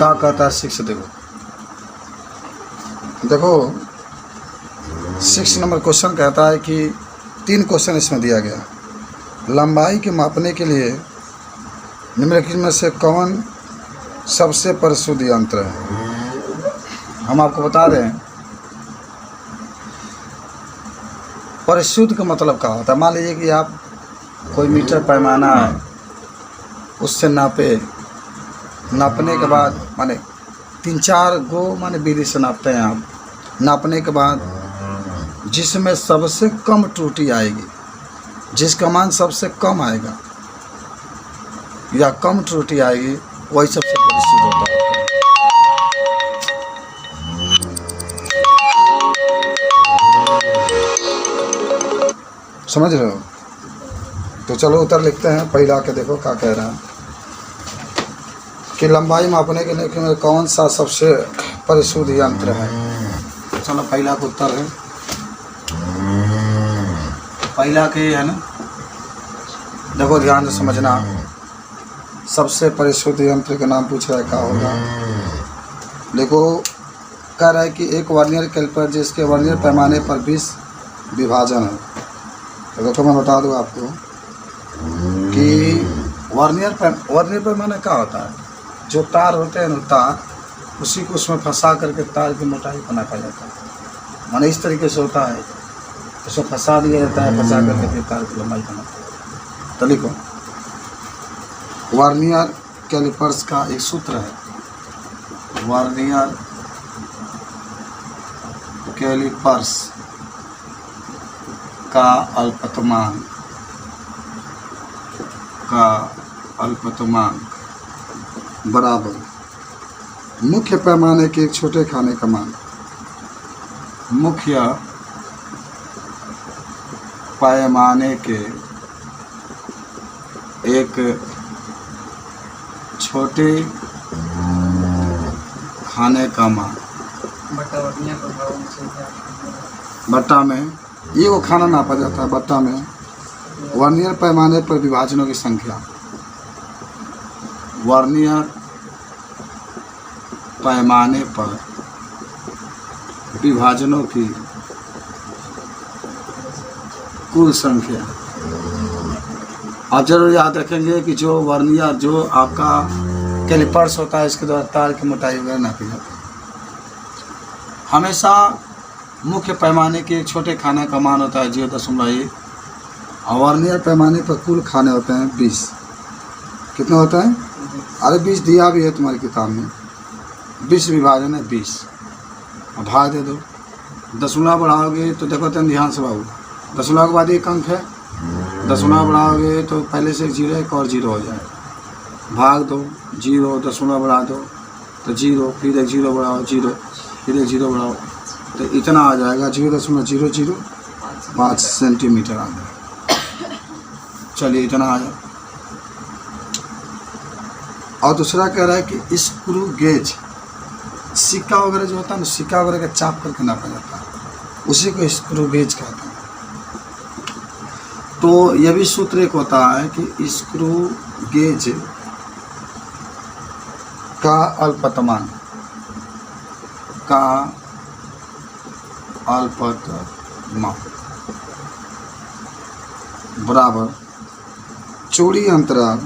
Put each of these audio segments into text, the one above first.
क्या कहता है 6 देखो 6 नंबर क्वेश्चन कहता है कि 3 क्वेश्चन इसमें दिया गया। लंबाई के मापने के लिए निम्नलिखित में से कौन सबसे परिशुद्ध यंत्र है? हम आपको बता दें परिशुद्ध का मतलब क्या होता है। मान लीजिए कि आप कोई मीटर पैमाना है, उससे नापने के बाद माने 3-4 गो माने विधि से नापते हैं आप। नापने के बाद जिसमें सबसे कम त्रुटि आएगी, जिसका मान सबसे कम आएगा या कम त्रुटि आएगी, वही सबसे परिशुद्ध होता है। समझ रहे हो? तो चलो उत्तर लिखते हैं। पहला के देखो क्या कह रहा है कि लंबाई मापने के लिए में कौन सा सबसे परिशुद्ध यंत्र है। चलो पहला का उत्तर है, पहला के है ना, देखो ध्यान से समझना। सबसे परिशुद्ध यंत्र का नाम पूछ रहा है, क्या होगा। देखो कह रहा है कि एक वर्नियर कैलिपर जिसके वर्नियर पैमाने पर 20 विभाजन है। तो देखो मैं बता दूँ आपको कि वर्नियर पैमाना क्या होता है। जो तार होते हैं ना, तार उसी को उसमें फंसा करके तार की मोटाई बना पाया जाता है। माने इस तरीके से होता है, उसमें फंसा दिया जाता है, फंसा करके फिर तार की लंबाई बना। तो लिखो वर्नियर कैलिपर्स का एक सूत्र है। वर्नियर कैलिपर्स का अल्पतमांक बराबर मुख्य पैमाने के एक छोटे खाने का मान। मुख्य पैमाने के एक छोटे खाने का मान। बट्टा में ये वो खाना नापा जाता है। बट्टा में वर्नियर पैमाने पर विभाजनों की संख्या। वर्नियर पैमाने पर विभाजनों की कुल संख्या। आप जरूर याद रखेंगे कि जो वर्नियर जो आपका कैलिपर्स होता है, इसके द्वारा तार की मोटाई वगैरह नापी जाती है। हमेशा मुख्य पैमाने के छोटे खाने का मान होता है 0.1 और वर्नियर पैमाने पर कुल खाने होते हैं 20। कितना होता है? अरे 20 दिया भी है तुम्हारी किताब में। 20 विभाजन है 20। अब भाग दे दो। दशमलव बढ़ाओगे तो देखो तुम ध्यान से बाबू, दशमलव के बाद एक अंक है। दशमलव बढ़ाओगे तो पहले से 0 एक और 0 हो जाए। भाग दो, 0 दशमलव बढ़ा दो तो 0, फिर एक 0 बढ़ाओ 0, फिर एक 0 बढ़ाओ तो इतना आ जाएगा 0.005 सेंटीमीटर आ जाएगा। चलिए इतना आ जाए। और दूसरा कह रहा है कि स्क्रू गेज, सिक्का वगैरह जो होता है ना, सिक्का वगैरह का चाप करके नापा जाता है, उसी को स्क्रू गेज कहते हैं। तो यह भी सूत्र एक होता है कि स्क्रू गेज का अल्पतमांक बराबर चौड़ी अंतराल।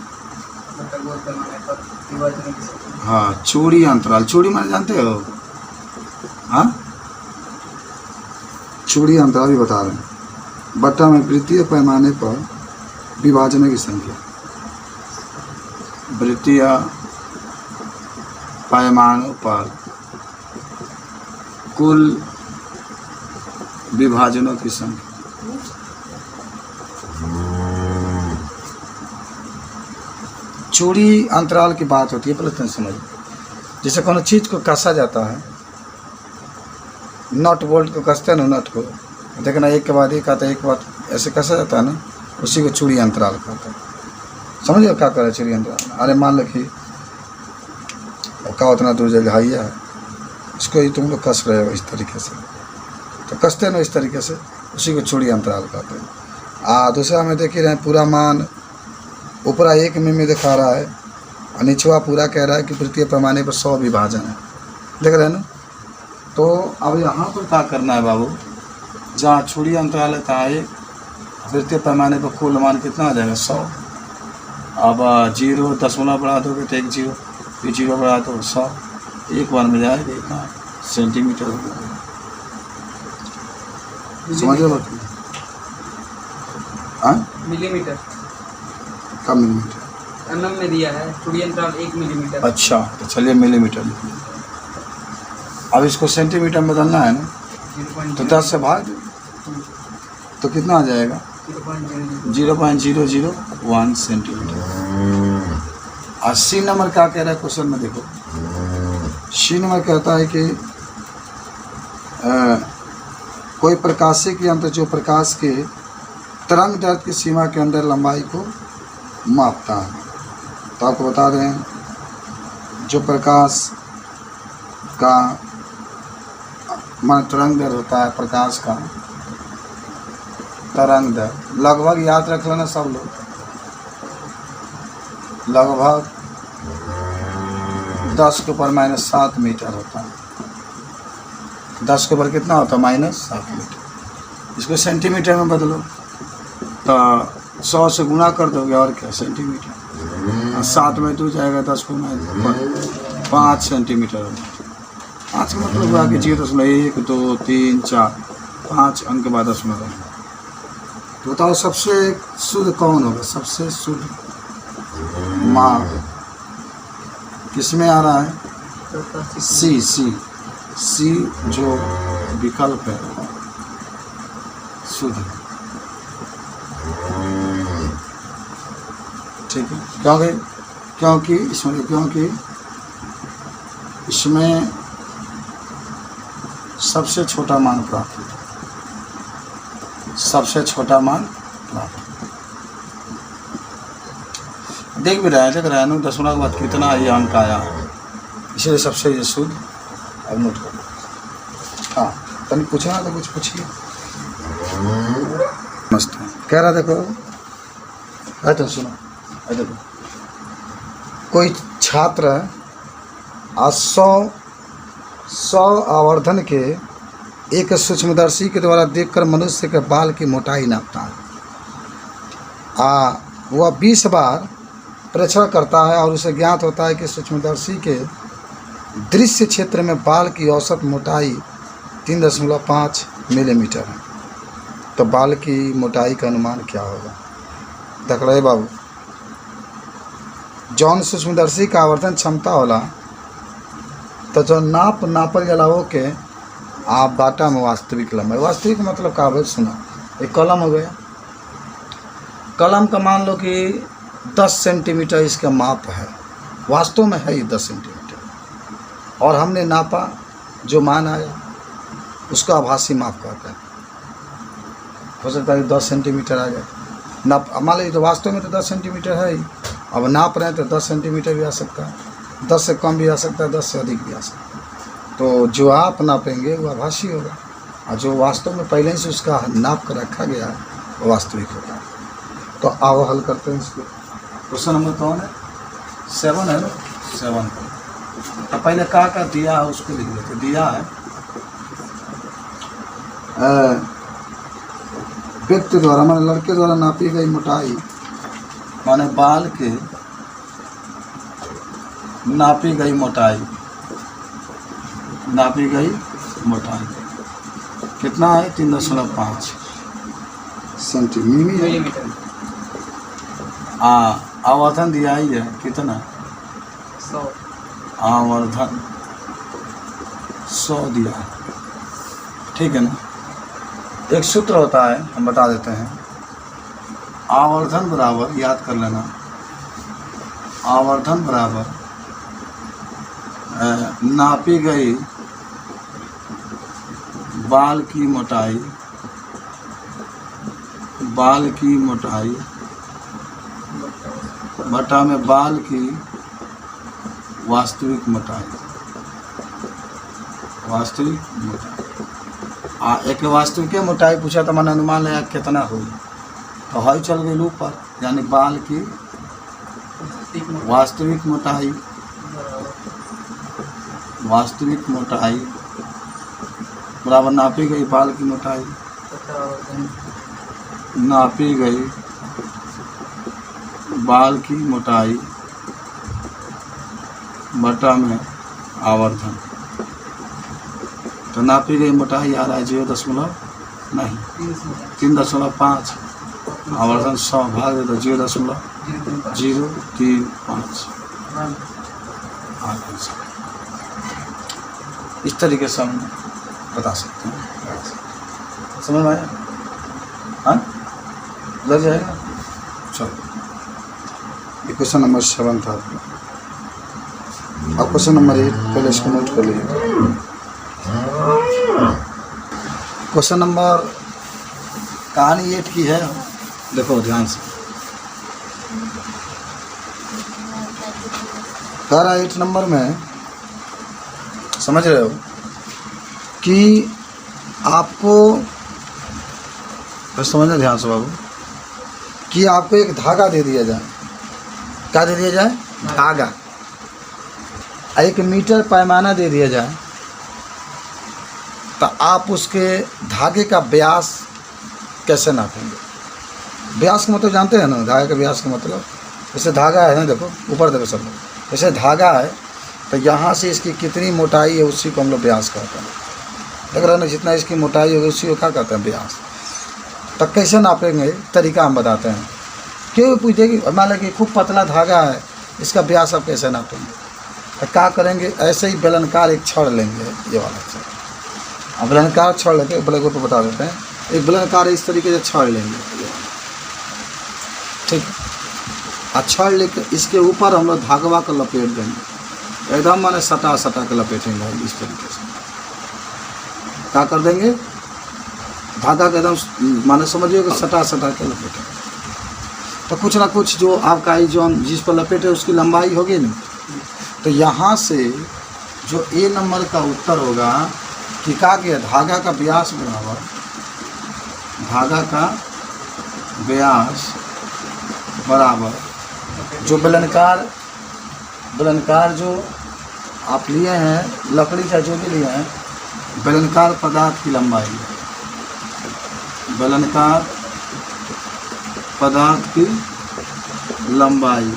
हाँ, चौड़ी अंतराल। चौड़ी माने जानते हो? हाँ, चौड़ी अंतराल भी बता रहे हैं। बट्टा में वृत्तीय पैमाने पर विभाजनों की संख्या। वृत्तीय पैमानों पर कुल विभाजनों की संख्या। चौड़ी अंतराल की बात होती है, पहले तुम समझ। जैसे कोनो चीज़ को कसा जाता है, नट बोल्ट को कसते हैं ना, नट को देखना एक के बाद एक आता है, एक बात ऐसे कसा जाता है ना, उसी को चौड़ी अंतराल कहता है। समझिए क्या करे चौड़ी अंतराल। अरे मान लो कि का उतना दूर जगह है, इसको ही तुम लोग कस रहे हो इस तरीके से, तो कसते ना इस तरीके से, उसी को चौड़ी अंतराल कहते हैं। दूसरा में देख ही रहे हैं पूरा मान ऊपरा 1 में दिखा रहा है और निचवा पूरा कह रहा है कि वृत्तीय पैमाने पर 100 विभाजन है। देख रहे हैं ना। तो अब यहाँ पर क्या करना है बाबू, जहाँ छुड़ी अंतराल है वृत्तीय पैमाने पर कुल मान कितना आ जाएगा 100। अब 0 दशमलव बढ़ा दोगे तो 1 0, फिर 0 बढ़ा दो 100, एक बार में जाएगा इतना सेंटीमीटर हो गया। समझ लो मिलीमीटर का मिलीमीटर एमएम में दिया है, छुड़ी अंतराल 1 मिलीमीटर। अच्छा, तो चलिए मिलीमीटर लिखिए। अब इसको सेंटीमीटर में बदलना है ना, तो 10 से भाग दो तो कितना आ जाएगा 0.001 सेंटीमीटर। और सी नंबर क्या कह रहा है क्वेश्चन में देखो, सी नंबर कहता है कि कोई प्रकाशिक यंत्र जो प्रकाश के तरंग दैर्घ्य की सीमा के अंदर लंबाई को मापता है। तो आपको बता दें, जो प्रकाश का मान तरंग दैर्घ्य होता है, प्रकाश का तरंग दैर्घ्य लगभग याद रख लेना सब लोग, लगभग 10⁻⁷ मीटर होता है। 10 के ऊपर कितना होता है -7 मीटर। इसको सेंटीमीटर में बदलो तो 100 से गुणा कर दोगे और क्या सेंटीमीटर, और 7 में तो जाएगा 10 गुना 5 सेंटीमीटर होगा। 5 का मतलब हुआ कि 0.1 2 3 4 5 अंक के बाद 10 में रहेगा। तो बताओ सबसे शुद्ध कौन होगा, सबसे शुद्ध माप किसमें आ रहा है, सी जो विकल्प है शुद्ध, ठीक है। क्योंकि इसमें सबसे छोटा मान प्राप्त होता है, सबसे छोटा मान प्राप्त। देख भी रहे हैं ना दशमलव के बाद कितना ये अंक आया है, इसलिए सबसे ये शुद्ध। अब नोट करो। हाँ, तनिक पूछना तो कुछ पूछिए। मस्त है कह रहा, देखो तो सुनो, देखो कोई छात्र 100 आवर्धन के एक सूक्ष्मदर्शी के द्वारा देखकर मनुष्य के बाल की मोटाई नापता है। वह 20 बार परीक्षण करता है और उसे ज्ञात होता है कि सूक्ष्मदर्शी के दृश्य क्षेत्र में बाल की औसत मोटाई 3.5 मिलीमीटर है। तो बाल की मोटाई का अनुमान क्या होगा, देख रहे बाबू। जौन सूक्ष्मदर्शी का आवर्धन क्षमता होला, तो जो नापल जला हो के आप बाटा में वास्तविक लंबाई, वास्तविक मतलब का भाई सुना, एक कलम हो गया, कलम का मान लो कि 10 सेंटीमीटर इसका माप है, वास्तव में है ही 10 सेंटीमीटर, और हमने नापा, जो मान आया उसको आभासी माप कहते हैं। हो सकता है 10 सेंटीमीटर आ जाए, नाप मान लीजिए, तो वास्तव में तो 10 सेंटीमीटर है ही, अब नाप रहे हैं तो 10 सेंटीमीटर भी आ सकता है, 10 से कम भी आ सकता है, 10 से अधिक भी आ सकता है। तो जो आप नापेंगे वो आभासी होगा, और जो वास्तव में पहले से उसका नाप कर रखा गया है वो वास्तविक होगा। तो आओ हल करते हैं इसको। क्वेश्चन नंबर कौन है, 7 है ना, 7। तो पहले का दिया है उसको लिख लेते। दिया है व्यक्ति द्वारा माने लड़के द्वारा नापी गई मोटाई, माने बाल के नापी गई मोटाई कितना है 3.5 सेंटीमीटर। आवर्धन दिया ही है कितना, 100। आवर्धन 100 दिया है, ठीक है ना। एक सूत्र होता है, हम बता देते हैं। आवर्धन बराबर, याद कर लेना, आवर्धन बराबर नापी गई बाल की मोटाई बटा में बाल की वास्तविक मोटाई। एक वास्तविक मोटाई पूछा तो मैंने अनुमान लगा कितना हुई, तो हई चल गई ऊपर, यानी बाल की वास्तविक मोटाई, बराबर वास्तविक मोटाई बराबर नापी गई बाल की मोटाई, तथा आवर्धन नापी गई बाल की मोटाई बटा में आवर्धन। तो नापी गई मोटाई आ रहा है 0.5 नहीं 3.5, आवर्धन 100 भाग दे तो 0.035। इस तरीके से हम बता सकते हैं। समझ में आया? हाँ, लग जाएगा। चलो, ये क्वेश्चन नंबर 7 था। अब क्वेश्चन नंबर 8 पहले इसको नोट कर लीजिए। क्वेश्चन नंबर कहानी 8 की है, देखो ध्यान से। धारा 8 नंबर में समझ रहे हो कि आपको बस समझना ध्यान से बाबू, कि आपको एक धागा दे दिया जाए। क्या दे दिया जाए? धागा। 1 मीटर पैमाना दे दिया जाए, तो आप उसके धागे का व्यास कैसे नापेंगे? व्यास का मतलब जानते हैं ना? धागे का व्यास का मतलब, जैसे धागा है ना, देखो ऊपर देखो सब लोग, जैसे धागा है तो यहाँ से इसकी कितनी मोटाई है उसी को हम लोग व्यास कहते हैं। देख रहे ना, जितना इसकी मोटाई होगी उसी को क्या कहते हैं? व्यास। तो कैसे नापेंगे? तरीका हम बताते हैं। क्यों पूछते कि मान लो कि खूब पतला धागा है, इसका व्यास आप कैसे नापेंगे? तो क्या करेंगे? ऐसे ही बेलनकार एक छड़ लेंगे, ये वाला छड़। अब बेलनकार छड़ लेके ब्लैक बोर्ड पर बता देते हैं। एक बेलनकार इस तरीके से छड़ लेंगे, ठीक। छड़ लेके इसके ऊपर हम लोग धागवा को लपेट देंगे, एकदम माने सटा सटा के लपेटेंगे इस तरीके से। क्या कर देंगे? धागा का एकदम माने समझिए कि सटा सटा के लपेटेंगे। तो कुछ ना कुछ जो आपका ही जो जिस पर लपेटे उसकी लंबाई होगी ना, तो यहाँ से जो ए नंबर का उत्तर होगा कि क्या किया? धागा का व्यास बराबर, धागा का व्यास बराबर जो बेलनकार जो आप लिए हैं, लकड़ी का जो भी लिए हैं, बेलनकार पदार्थ की लंबाई, बेलनकार पदार्थ की लंबाई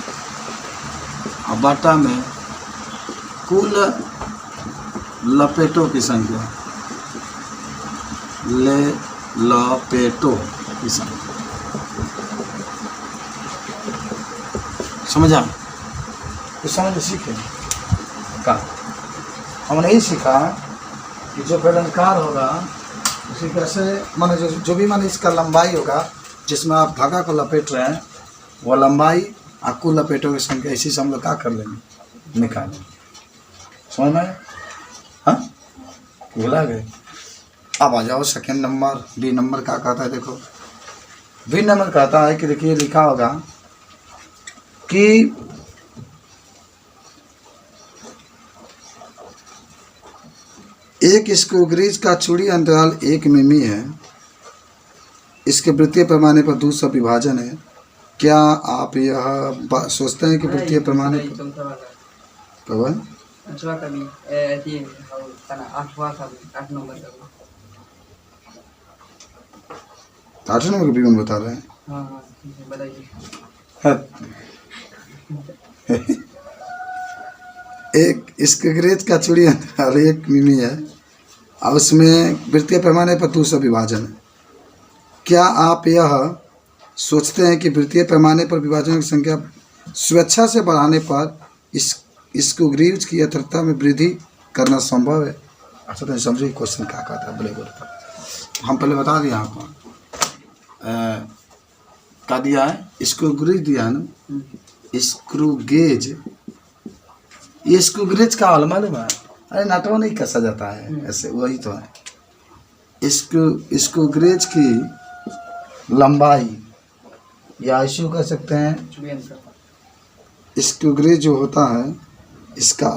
और बटा में कुल लपेटों की संख्या, लपेटों की संख्या। समझा? तो समझ सीखे का हमने यही सीखा कि जो बेलनकार होगा उसी कैसे माने जो भी माने इसका लंबाई होगा, जिसमें आप धागा को लपेट रहे हैं, वो लंबाई और कुल लपेटों की संख्या, इसी से हम लोग क्या कर लेंगे? निकालेंगे। समझ में? हाँ, भूला गए? अब आ जाओ सेकेंड नंबर, बी नंबर क्या कहता है? देखो बी नंबर कहता है कि देखिए लिखा होगा कि एक स्क्रूग्रीज का चूड़ी अंतराल 1 मिमी है, इसके वृत्तीय पैमाने पर 200 विभाजन है। क्या आप यह सोचते हैं कि वृत्तीय पैमाने पर कब है? 8 नंबर का 8 नंबर का विवरण बता रहे हैं? हाँ बताइए। एक स्क्रूग्रीज का चूड़ी अंतराल 1 मिमी है और उसमें वृत्तीय पैमाने पर 200 विभाजन है। क्या आप यह सोचते हैं कि वृत्तीय पैमाने पर विभाजनों की संख्या स्वेच्छा से बढ़ाने पर इस स्क्रूग्रीज की यथार्थता में वृद्धि करना संभव है? अच्छा तो समझिए क्वेश्चन क्या कहता है ब्लैक बोर्ड पर। हम पहले बता दिए आपको क्या दिया है? स्क्रूग्रीज दिया है ना, स्क्रूगेज। ये स्क्रूगेज का हाल मालूम है? अरे नाटो नहीं कसा जाता है ऐसे, वही तो है। स्क्रूगेज की लंबाई या आयु कह सकते हैं। स्क्रूगेज जो होता है इसका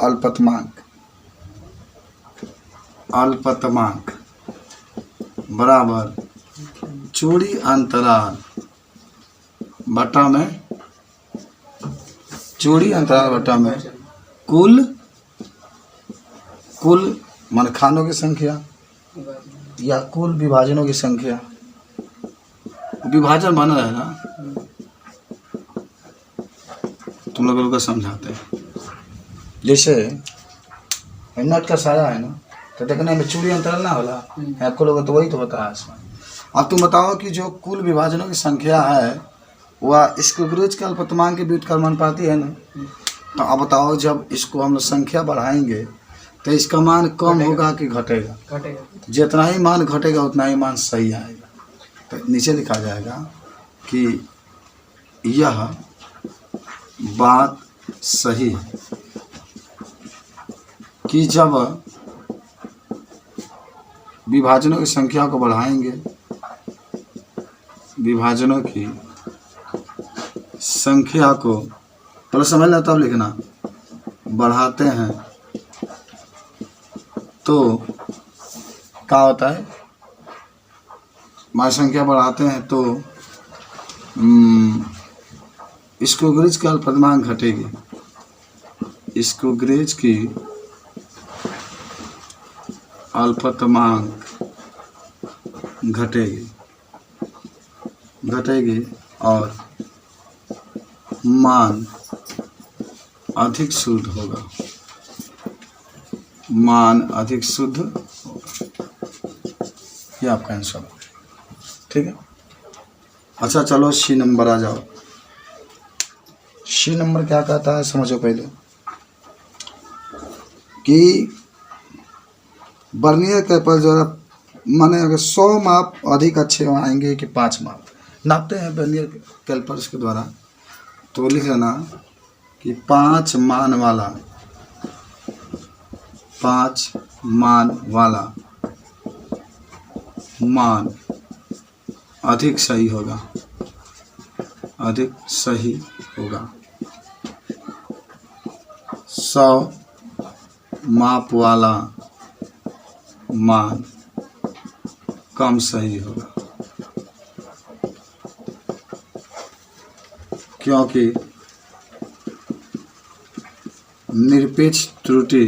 अल्पतमांक बराबर चूड़ी अंतराल बटा में चूड़ी अंतराल बटा में कुल मान खानों की संख्या या कुल विभाजनों की संख्या। विभाजन बना है ना, तुम लोगों को समझाते हैं। जैसे नट का साया है ना, तो देखने में चूड़ी अंतराल ना होला, आपको लोगों तो वही तो होता है इसमें। अब तुम बताओ कि जो कुल विभाजनों की संख्या है वह इसको गुरुज के अल्पतमांक के व्युत्क्रमानुपाती है ना। तो अब बताओ जब इसको हम लोग संख्या बढ़ाएंगे तो इसका मान कम होगा कि घटेगा? घटेगा। जितना ही मान घटेगा उतना ही मान सही आएगा। तो नीचे लिखा जाएगा कि यह बात सही है कि जब विभाजनों की संख्या को बढ़ाएंगे, विभाजनों की संख्या को पहले समझ लें तब लिखना, बढ़ाते हैं तो क्या होता है, मान संख्या बढ़ाते हैं तो इसको ग्रेज का अल्पतमांक घटेगी, इसको ग्रेज की अल्पतमांक घटेगी और मान अधिक शुद्ध होगा, मान अधिक शुद्ध होगा। ये आपका आंसर है, ठीक है। अच्छा चलो सी नंबर आ जाओ। सी नंबर क्या कहता है समझो पहले कि वर्नियर कैलिपर जो माने अगर 100 माप अधिक अच्छे आएंगे कि 5 माप नापते हैं वर्नियर कैलिपर्स के द्वारा, तो लिख लेना कि 5 मान वाला मान अधिक सही होगा, अधिक सही होगा। 100 माप वाला मान कम सही होगा, क्योंकि निरपेक्ष त्रुटि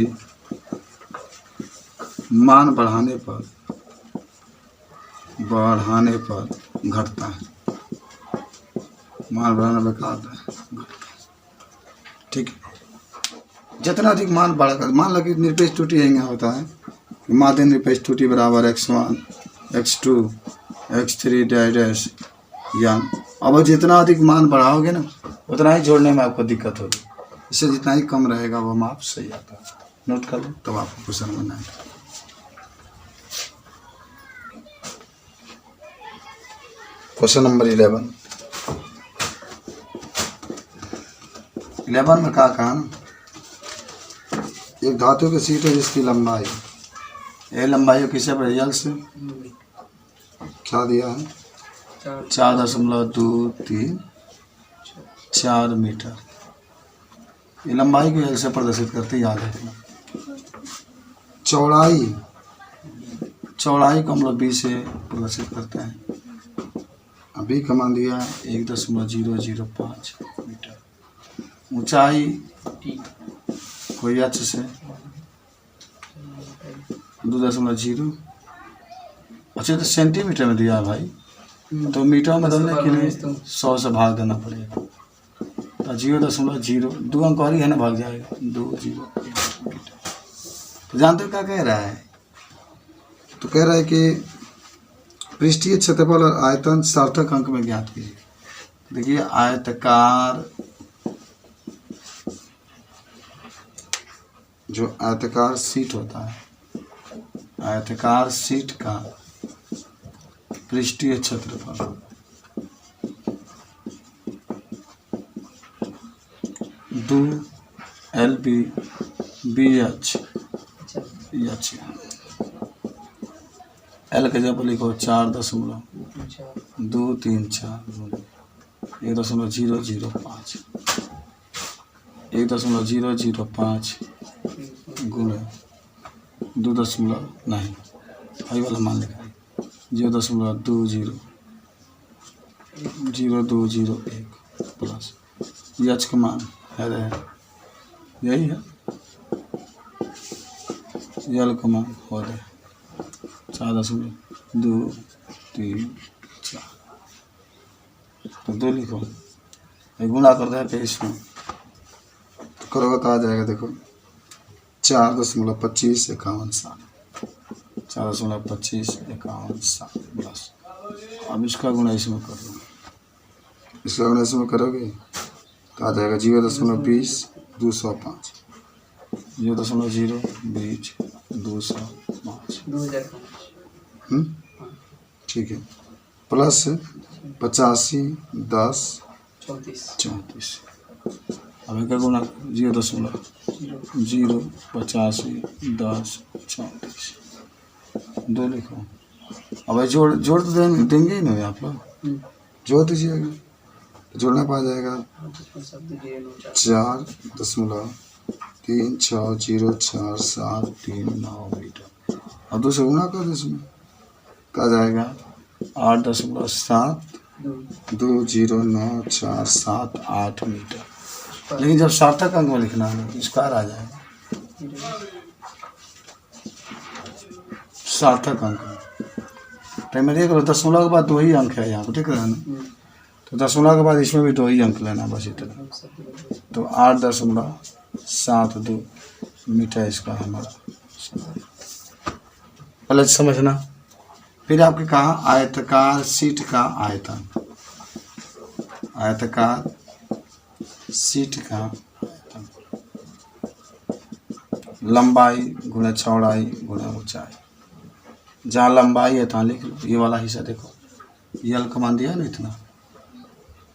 मान बढ़ाने पर घटता है, मान बढ़ाने पर क्या होता है, ठीक है। जितना अधिक मान बढ़ाकर, मान लो कि निरपेक्ष त्रुटि यहाँ होता है, माध्य निरपेक्ष त्रुटि बराबर x1 x2 x3 डैश या, अब जितना अधिक मान बढ़ाओगे ना उतना ही जोड़ने में आपको दिक्कत होगी, इससे जितना ही कम रहेगा वो माप सही आता है। नोट कर लो तब तो आपको क्वेश्चन बनाएगा। क्वेश्चन नंबर 11 में क्या कहा ना, एक धातु की शीट है जिसकी लंबाई ए लंबाई किसे पर यल से क्या दिया है 4.234 मीटर, ये लंबाई को यल से प्रदर्शित करते, याद रखना। चौड़ाई को हम लोग बी से प्रदर्शित करते हैं, अभी का मान दिया 1.005 मीटर, ऊंचाई कोई एच से 2.0, अच्छा तो सेंटीमीटर में दिया है भाई, तो मीटर में बदलने के लिए 100 से भाग देना पड़ेगा, तो 0.0 2 अंक और ही है ना, भाग जाएगा 20 मीटर। तो जानते हो क्या कह रहा है, तो कह रहा है कि पृष्ठीय क्षेत्रफल और आयतन सार्थक अंक में ज्ञात कीजिए। देखिए आयताकार, जो आयताकार शीट होता है, आयताकार शीट का पृष्ठीय क्षेत्रफल 2 LBH एल के जब लिखो 4.234 1.005 1.005 गुणे 2 नहीं वही वाला मान लिखा है 0.201 प्लस एच का मान अरे यही है यल कमान हो रहे 4.234 तो 2 लिखो, ये गुणा कर दे पे इसमें तो करोगे तो आ जाएगा। देखो 4.2551 4.2551 बस। अब इसका गुणा इसमें कर दो, इसका गुणा इसमें करोगे तो आ जाएगा 0.20 205 0.020 205। 2005। ठीक है, प्लस 85 10 34। अब इनका गुणा 0.0 85 10 34 2 लिखो। अब भाई जोड़ तो देंगे ही नहीं आप लोग, जोड़ दीजिएगा तो जोड़ना पा जाएगा 4.3604 मीटर। अब 2 से गुणा कर दो इसमें तो आ जाएगा 8.720947 मीटर। लेकिन जब सार्थक अंक में लिखना है तो स्क्वायर आ जाएगा सार्थक अंक में। तो मैं देख लो 0.0 के बाद 2 ही अंक है यहाँ पर, ठीक है ना। तो 0.0 के बाद इसमें भी 2 ही अंक लेना, बस इतना। तो 8.72 मीटर इसका हमारा। पहले समझना। फिर आपके कहा आयताकार सीट का आयतन, आयताकार सीट का आयतन लंबाई गुणा चौड़ाई गुणा ऊंचाई। जहाँ लंबाई है तहाँ लिख लो, ये वाला हिस्सा देखो, ये यल कमान दिया ना इतना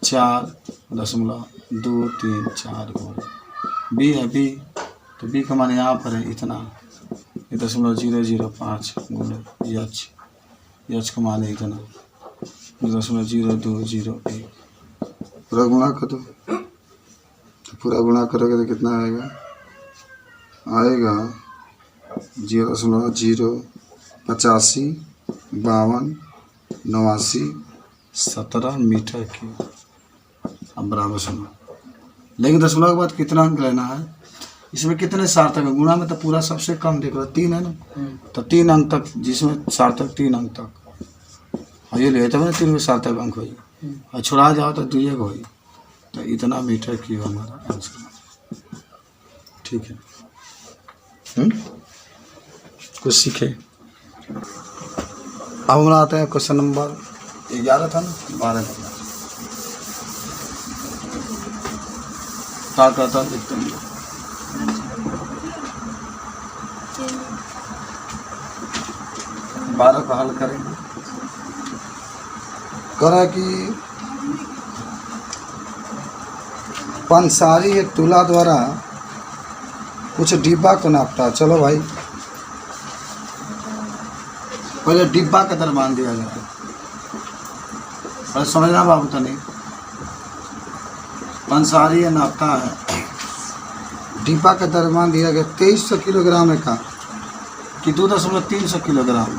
4.234 गुणा बी है बी, तो बी का मान यहाँ पर है इतना, ये 0.005 गुणा यच का मान है इतना 0.0201। पूरा गुणा कर दो, तो पूरा गुणा करोगे तो कितना आएगा 0.085 52 89 17 मीटर की। अब बराबर सुनो। लेकिन 0.0 के बाद कितना अंक लेना है, इसमें कितने सार्थक है, गुणा में तो पूरा सबसे कम देख लो 3 है ना, तो 3 अंक तक, जिसमें सार्थक 3 अंक तक और ये ले तब ना 3 में सार्थक अंक हुई, और छुड़ा जाओ तो 2 एक हुई, तो इतना मीटर की हमारा आंसर। ठीक है, कुछ सीखे। अब हम आते हैं क्वेश्चन नंबर 11 था ना 12 का क्या कहता देखते हैं। 12 का हल करेंगे। करा कि पंसारी एक तुला द्वारा कुछ डिब्बा को नापता। चलो भाई पहले डिब्बा का दरमान दिया जाता है, पहले समझना बाबू तो नहीं। पंसारी ये नापता है, डिब्बा का दरमान दिया गया 2300 किलोग्राम का कि 2.300 किलोग्राम।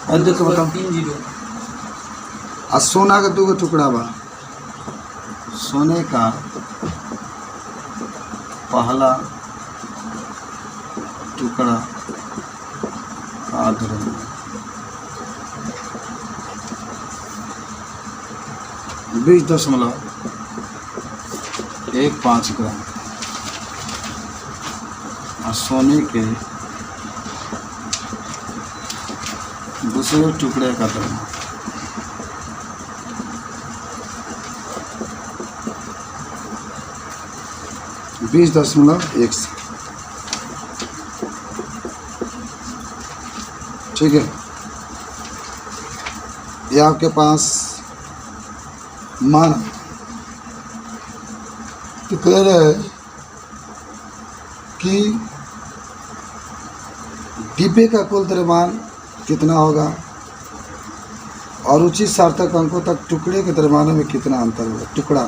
अरे देखो बताओ 30। और सोना का 2 टुकड़ा बा, सोने का पहला टुकड़ा का द्रव्यमान 20.15 ग्राम और सोने के दूसरे टुकड़े का द्रव्यमान 20.1। ठीक है, ये आपके पास मान तो कह रहे हैं कि डिब्बे का कुल द्रव्यमान कितना होगा और उचित सार्थक अंकों तक टुकड़े के द्रव्यमानों में कितना अंतर होगा। टुकड़ा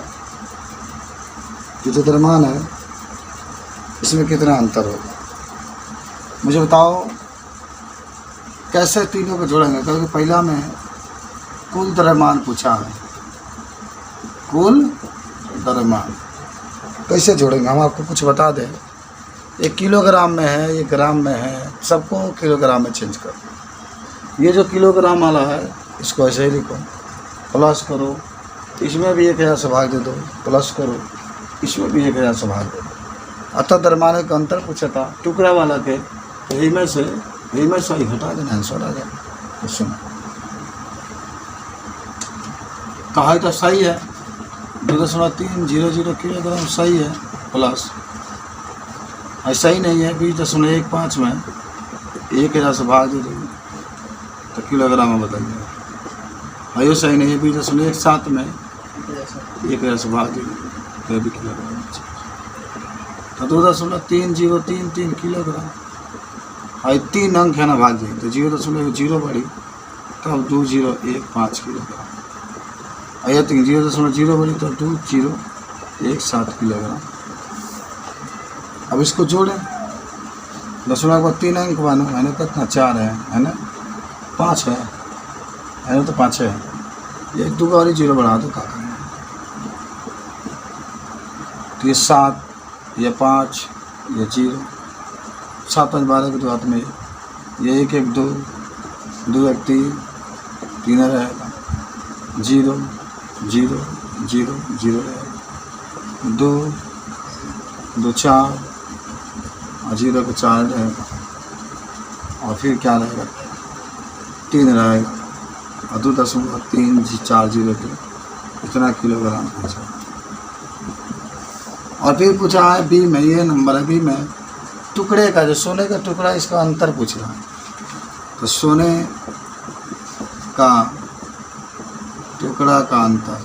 की जो द्रव्यमान है इसमें कितना अंतर होगा, मुझे बताओ कैसे तीनों को जोड़ेंगे। क्योंकि पहला में कुल द्रव्यमान पूछा है, कुल द्रव्यमान कैसे जोड़ेंगे? हम आपको कुछ बता दें। ये किलोग्राम में है, ये ग्राम में है, सबको किलोग्राम में चेंज करो। ये जो किलोग्राम वाला है इसको ऐसे ही लिखो, प्लस करो, इसमें भी 1000 से भाग दे दो, प्लस करो, इसमें भी 1000 से भाग दे दो। अतः दरमाने का अंतर पूछा था टुकड़ा वाला के, तो यही में से ही हटा देना, आंसर आ जाए। तो सुनो, कहा तो सही है, 2.300 किलोग्राम सही है, प्लस ऐसा ही नहीं है 20.15 में 1000 से भाग दे दोगे तो किलोग्राम में बदल जाएगा। ये सही नहीं है 20.17 में 1000 से भाग दे दोगे तो भी किलोग्राम, तो 2.3033 किलोग्राम। और 3 अंक है ना भाग जाए तो 0.0 बढ़ी तब 2015 किलोग्राम। और यह 0.0 बढ़ी तब 2017 किलोग्राम। अब इसको जोड़ें, 10 को 3 अंक मानो, है ना, कितना 4 है ना, 5 है ना, तो 5 है, 1 2 और 0 बढ़ा दो, क्या करें? तो ये 7, ये 5, ये 0, 7 5 12 के 2 हाथ में, ये 1 1 2 2 1 3 3 रहेगा, 0 0 0 0 रहेगा, 2 2 4 और 0 को 4 रहेगा, और फिर क्या रहेगा 3 रहेगा, और 2.340 के इतना किलोग्राम पूछा। और फिर पूछा है बी में, ये नंबर है बी में, टुकड़े का जो सोने का टुकड़ा इसका अंतर पूछ रहा है। तो सोने का टुकड़ा का अंतर,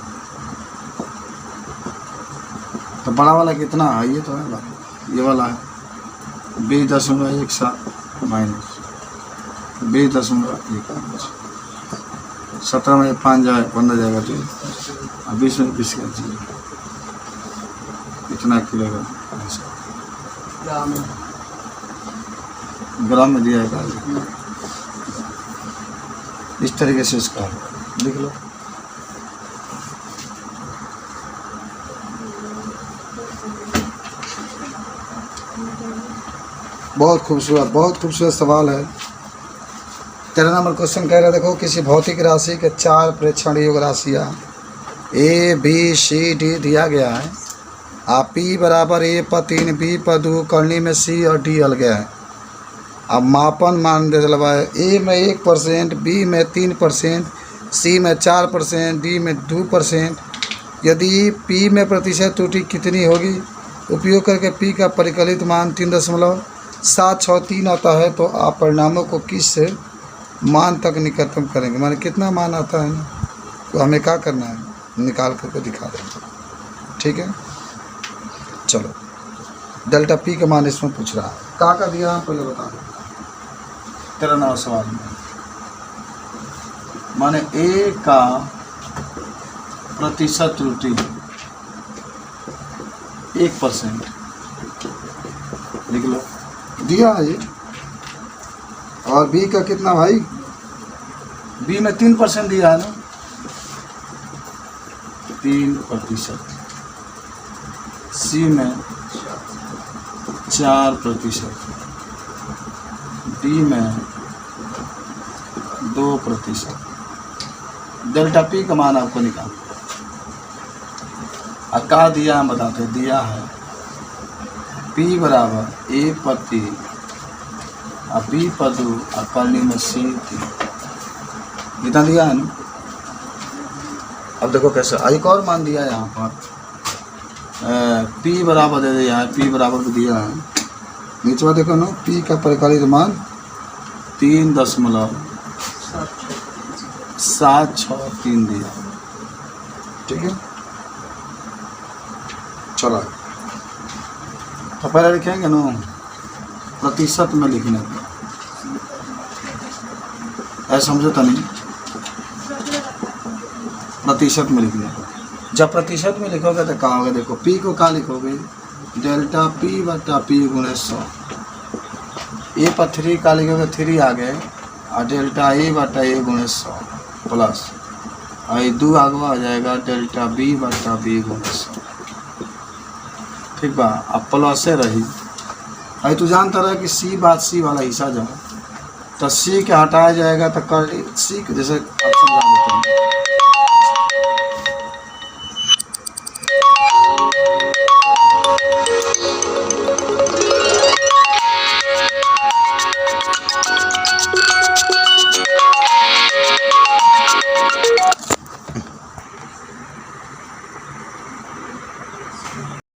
तो बड़ा वाला कितना है, ये तो है बात, ये वाला है 20.17 माइनस 20.15, 17 में 5 जाए 15 जाएगा, तो 20 में 20 का 0, इतना किलोग्राम ग्राम में दिया है। इस तरीके से इसका लिख लो। बहुत खूबसूरत सवाल है। 13 नंबर क्वेश्चन कह रहा है, देखो किसी भौतिक राशि के 4 प्रेक्षण योग राशियाँ ए बी सी डी दिया गया है। आप P बराबर A पर 3, B पर 2, करनी में C और D हल गया है। अब मापन मान दे दिलवा है, A में 1%, B में 3%, C में 4%, D में 2%। यदि P में प्रतिशत त्रुटि कितनी होगी? उपयोग करके P का परिकलित मान 3.763 आता है, तो आप परिणामों को किस मान तक निकटतम करेंगे? माने कितना मान आता है ना, तो हमें क्या करना है, निकाल करके दिखा देंगे। ठीक है, चलो डेल्टा P का मान इसमें पूछ रहा है, कहाँ का दिया है पहले बता दो। 13 नंबर सवाल में माने A का प्रतिशत त्रुटि 1% लिख लो, दिया है ये। और B का कितना भाई? B में 3% दिया है ना, 3%। C में 4%, D में 2%। डेल्टा P का मान आपको निकाल, का दिया हम बताते, दिया है P बराबर A पर 3 और B पर 2 और करनी में C 3, इतना दिया है ना। अब देखो कैसे, एक और मान दिया है यहाँ पर, P बराबर दे दिया है, P बराबर भी दिया है नीचे देखो ना, P का परिकलित मान 3.763 दिया। ठीक है, चलो तो पहले लिखेंगे ना प्रतिशत में लिखने का, ऐसा समझो तो नहीं, प्रतिशत में लिखने का। जब प्रतिशत में लिखोगे तो क्या होगा, देखो P को क्या लिखोगे, डेल्टा P बटा P गुणे 100। A पर 3 का लिखोगे, 3 आ गए, और डेल्टा A बटा A गुणे 100 प्लस, और 2 आगे आ जाएगा डेल्टा B बटा B गुणे 100। ठीक बा। अब प्लस से रही अरे तू जानता रहा कि सी बात सी वाला हिस्सा जाओ तो सी के हटाया जाएगा तो कर सी के जैसे आप समझा देते हैं